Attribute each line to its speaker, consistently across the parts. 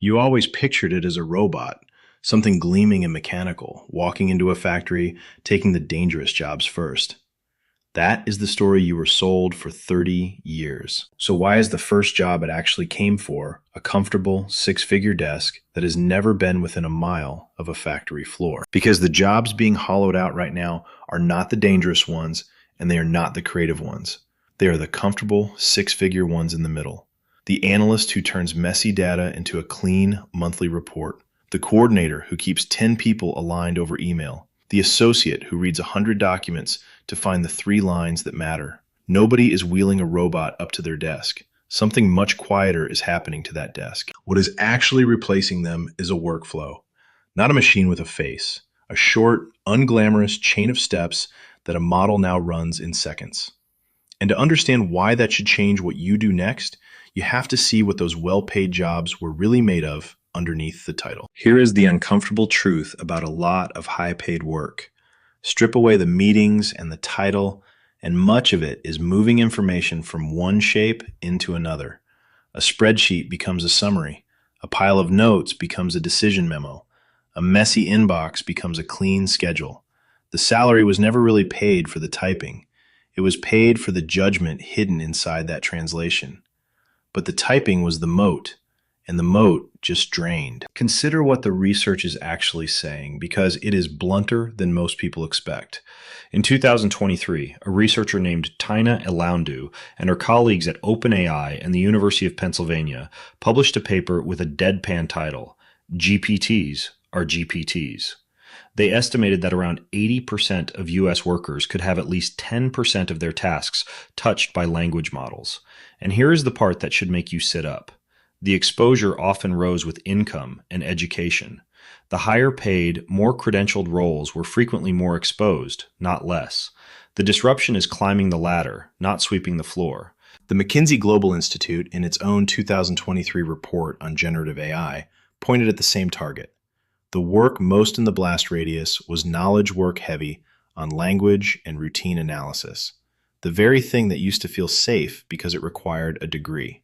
Speaker 1: You always pictured it as a robot, something gleaming and mechanical, walking into a factory, taking the dangerous jobs first. That is the story you were sold for 30 years. So why is the first job it actually came for a comfortable six-figure desk that has never been within a mile of a factory floor? Because the jobs being hollowed out right now are not the dangerous ones, and they are not the creative ones. They are the comfortable six-figure ones in the middle. The analyst who turns messy data into a clean monthly report. The coordinator who keeps 10 people aligned over email. The associate who reads 100 documents to find the 3 lines that matter. Nobody is wheeling a robot up to their desk. Something much quieter is happening to that desk. What is actually replacing them is a workflow, not a machine with a face. A short, unglamorous chain of steps that a model now runs in seconds. And to understand why that should change what you do next, you have to see what those well-paid jobs were really made of underneath the title. Here is the uncomfortable truth about a lot of high-paid work. Strip away the meetings and the title, and much of it is moving information from one shape into another. A spreadsheet becomes a summary. A pile of notes becomes a decision memo. A messy inbox becomes a clean schedule. The salary was never really paid for the typing. It was paid for the judgment hidden inside that translation. But the typing was the moat, and the moat just drained. Consider what the research is actually saying, because it is blunter than most people expect. In 2023, a researcher named Tina Elandu and her colleagues at OpenAI and the University of Pennsylvania published a paper with a deadpan title, GPTs are GPTs. They estimated that around 80% of U.S. workers could have at least 10% of their tasks touched by language models. And here is the part that should make you sit up. The exposure often rose with income and education. The higher paid, more credentialed roles were frequently more exposed, not less. The disruption is climbing the ladder, not sweeping the floor. The McKinsey Global Institute, in its own 2023 report on generative AI, pointed at the same target. The work most in the blast radius was knowledge work heavy on language and routine analysis, the very thing that used to feel safe because it required a degree.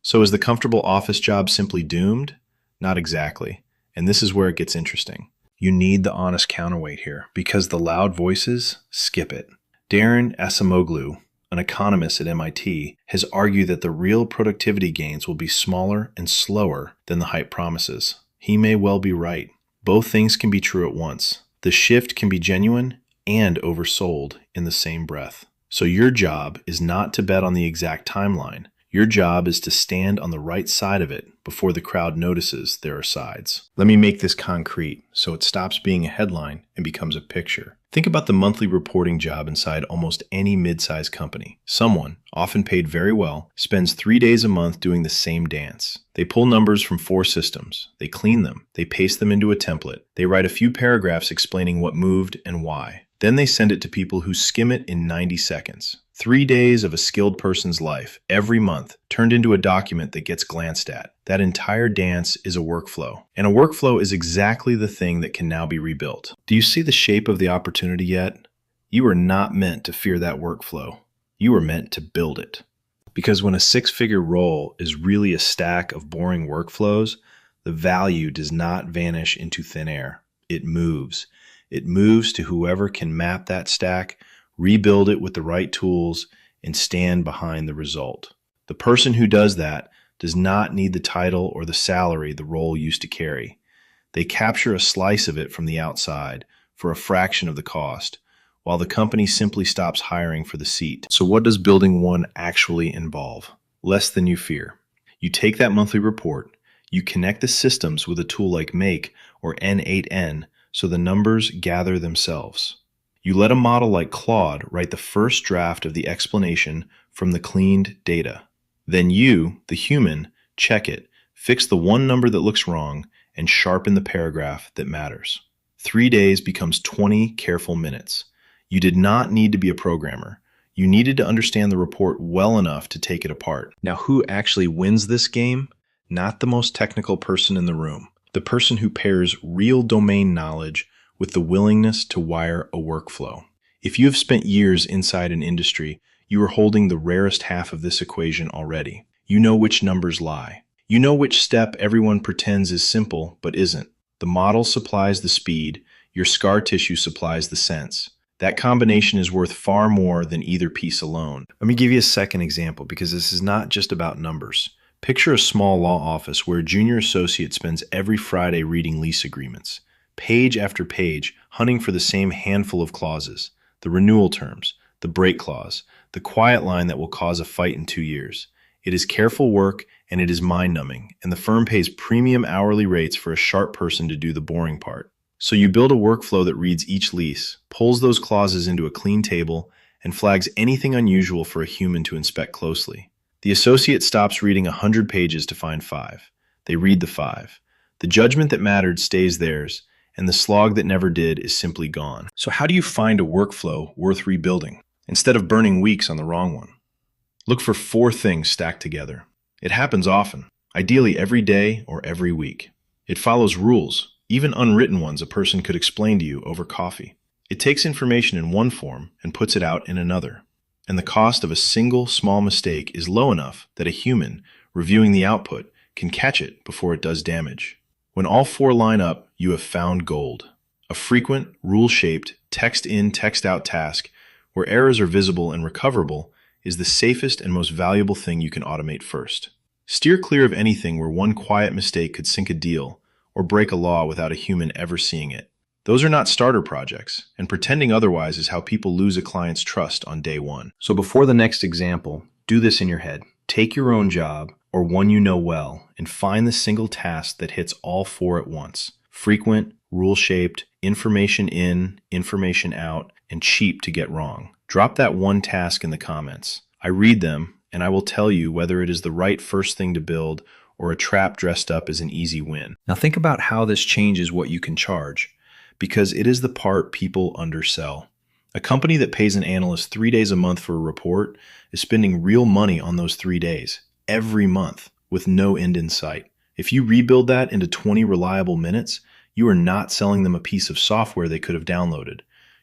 Speaker 1: So is the comfortable office job simply doomed? Not exactly. And this is where it gets interesting. You need the honest counterweight here, because the loud voices skip it. Darren Acemoglu, an economist at MIT, has argued that the real productivity gains will be smaller and slower than the hype promises. He may well be right. Both things can be true at once. The shift can be genuine and oversold in the same breath. So your job is not to bet on the exact timeline. Your job is to stand on the right side of it before the crowd notices there are sides. Let me make this concrete so it stops being a headline and becomes a picture. Think about the monthly reporting job inside almost any mid-sized company. Someone, often paid very well, spends 3 days a month doing the same dance. They pull numbers from 4 systems. They clean them. They paste them into a template. They write a few paragraphs explaining what moved and why. Then they send it to people who skim it in 90 seconds. 3 days of a skilled person's life, every month, turned into a document that gets glanced at. That entire dance is a workflow. And a workflow is exactly the thing that can now be rebuilt. Do you see the shape of the opportunity yet? You are not meant to fear that workflow. You are meant to build it. Because when a 6-figure role is really a stack of boring workflows, the value does not vanish into thin air. It moves. It moves to whoever can map that stack, rebuild it with the right tools, and stand behind the result. The person who does that does not need the title or the salary the role used to carry. They capture a slice of it from the outside for a fraction of the cost, while the company simply stops hiring for the seat. So what does building one actually involve? Less than you fear. You take that monthly report, you connect the systems with a tool like Make or N8N so the numbers gather themselves. You let a model like Claude write the first draft of the explanation from the cleaned data. Then you, the human, check it, fix the one number that looks wrong, and sharpen the paragraph that matters. 3 days becomes 20 careful minutes. You did not need to be a programmer. You needed to understand the report well enough to take it apart. Now, who actually wins this game? Not the most technical person in the room. The person who pairs real domain knowledge with the willingness to wire a workflow. If you have spent years inside an industry, you are holding the rarest half of this equation already. You know which numbers lie. You know which step everyone pretends is simple but isn't. The model supplies the speed, your scar tissue supplies the sense. That combination is worth far more than either piece alone. Let me give you a second example because this is not just about numbers. Picture a small law office where a junior associate spends every Friday reading lease agreements, page after page, hunting for the same handful of clauses, the renewal terms, the break clause, the quiet line that will cause a fight in 2 years. It is careful work and it is mind-numbing, and the firm pays premium hourly rates for a sharp person to do the boring part. So you build a workflow that reads each lease, pulls those clauses into a clean table, and flags anything unusual for a human to inspect closely. The associate stops reading 100 pages to find 5. They read the 5. The judgment that mattered stays theirs, and the slog that never did is simply gone. So how do you find a workflow worth rebuilding, instead of burning weeks on the wrong one? Look for 4 things stacked together. It happens often, ideally every day or every week. It follows rules, even unwritten ones a person could explain to you over coffee. It takes information in one form and puts it out in another. And the cost of a single small mistake is low enough that a human, reviewing the output, can catch it before it does damage. When all 4 line up, you have found gold. A frequent, rule-shaped, text-in, text-out task where errors are visible and recoverable is the safest and most valuable thing you can automate first. Steer clear of anything where one quiet mistake could sink a deal or break a law without a human ever seeing it. Those are not starter projects, and pretending otherwise is how people lose a client's trust on day one. So before the next example, do this in your head. Take your own job, or one you know well, and find the single task that hits all 4 at once. Frequent, rule-shaped, information in, information out, and cheap to get wrong. Drop that one task in the comments. I read them, and I will tell you whether it is the right first thing to build or a trap dressed up as an easy win. Now think about how this changes what you can charge, because it is the part people undersell. A company that pays an analyst 3 days a month for a report is spending real money on those 3 days, every month, with no end in sight. If you rebuild that into 20 reliable minutes, you are not selling them a piece of software they could have downloaded.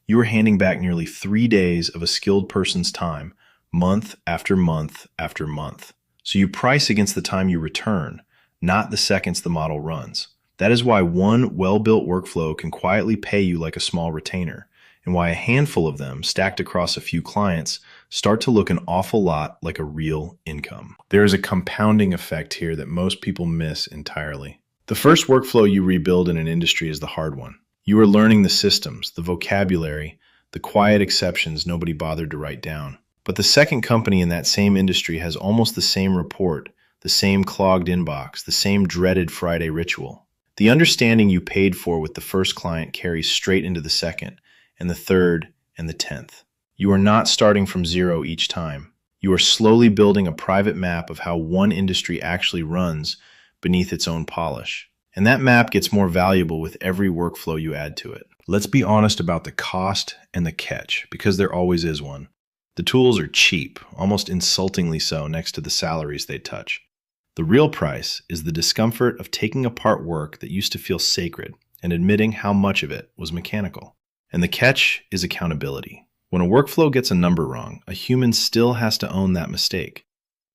Speaker 1: You are handing back nearly 3 days of a skilled person's time, month after month after month. So you price against the time you return, not the seconds the model runs. That is why one well-built workflow can quietly pay you like a small retainer, and why a handful of them stacked across a few clients start to look an awful lot like a real income. There is a compounding effect here that most people miss entirely. The first workflow you rebuild in an industry is the hard one. You are learning the systems, the vocabulary, the quiet exceptions nobody bothered to write down. But the second company in that same industry has almost the same report, the same clogged inbox, the same dreaded Friday ritual. The understanding you paid for with the first client carries straight into the second, and the third, and the 10th. You are not starting from zero each time. You are slowly building a private map of how one industry actually runs beneath its own polish. And that map gets more valuable with every workflow you add to it. Let's be honest about the cost and the catch, because there always is one. The tools are cheap, almost insultingly so, next to the salaries they touch. The real price is the discomfort of taking apart work that used to feel sacred and admitting how much of it was mechanical. And the catch is accountability. When a workflow gets a number wrong, a human still has to own that mistake.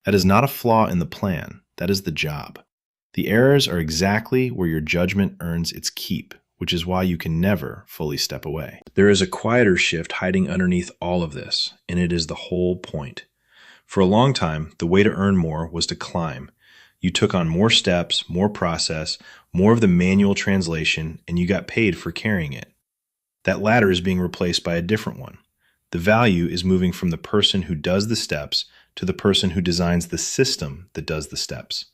Speaker 1: That is not a flaw in the plan, that is the job. The errors are exactly where your judgment earns its keep, which is why you can never fully step away. There is a quieter shift hiding underneath all of this, and it is the whole point. For a long time, the way to earn more was to climb. You took on more steps, more process, more of the manual translation, and you got paid for carrying it. That ladder is being replaced by a different one. The value is moving from the person who does the steps to the person who designs the system that does the steps.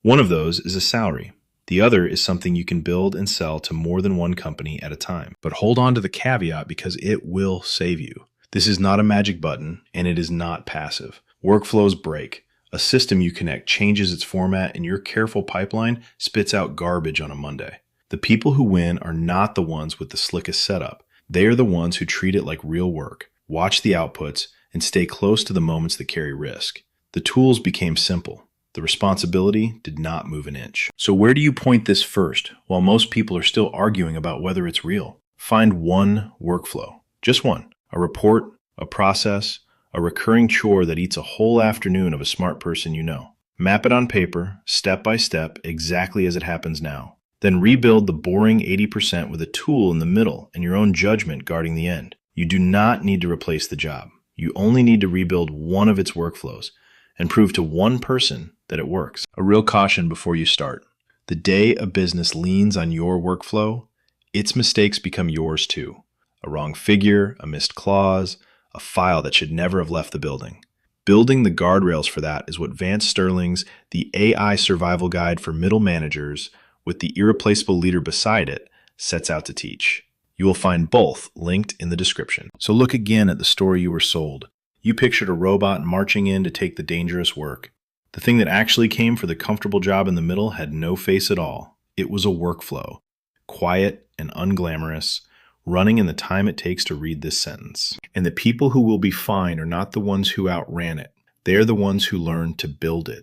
Speaker 1: One of those is a salary. The other is something you can build and sell to more than one company at a time. But hold on to the caveat because it will save you. This is not a magic button, and it is not passive. Workflows break. A system you connect changes its format, and your careful pipeline spits out garbage on a Monday. The people who win are not the ones with the slickest setup. They are the ones who treat it like real work, watch the outputs, and stay close to the moments that carry risk. The tools became simple. The responsibility did not move an inch. So where do you point this first, while most people are still arguing about whether it's real? Find one workflow. Just one. A report, a process, a recurring chore that eats a whole afternoon of a smart person you know. Map it on paper, step by step, exactly as it happens now. Then rebuild the boring 80% with a tool in the middle and your own judgment guarding the end. You do not need to replace the job. You only need to rebuild one of its workflows and prove to one person that it works. A real caution before you start. The day a business leans on your workflow, its mistakes become yours too. A wrong figure, a missed clause, a file that should never have left the building. Building the guardrails for that is what Vance Sterling's The AI Survival Guide for Middle Managers, with the irreplaceable leader beside it, sets out to teach. You will find both linked in the description. So look again at the story you were sold. You pictured a robot marching in to take the dangerous work. The thing that actually came for the comfortable job in the middle had no face at all. It was a workflow, quiet and unglamorous, running in the time it takes to read this sentence. And the people who will be fine are not the ones who outran it. They are the ones who learned to build it.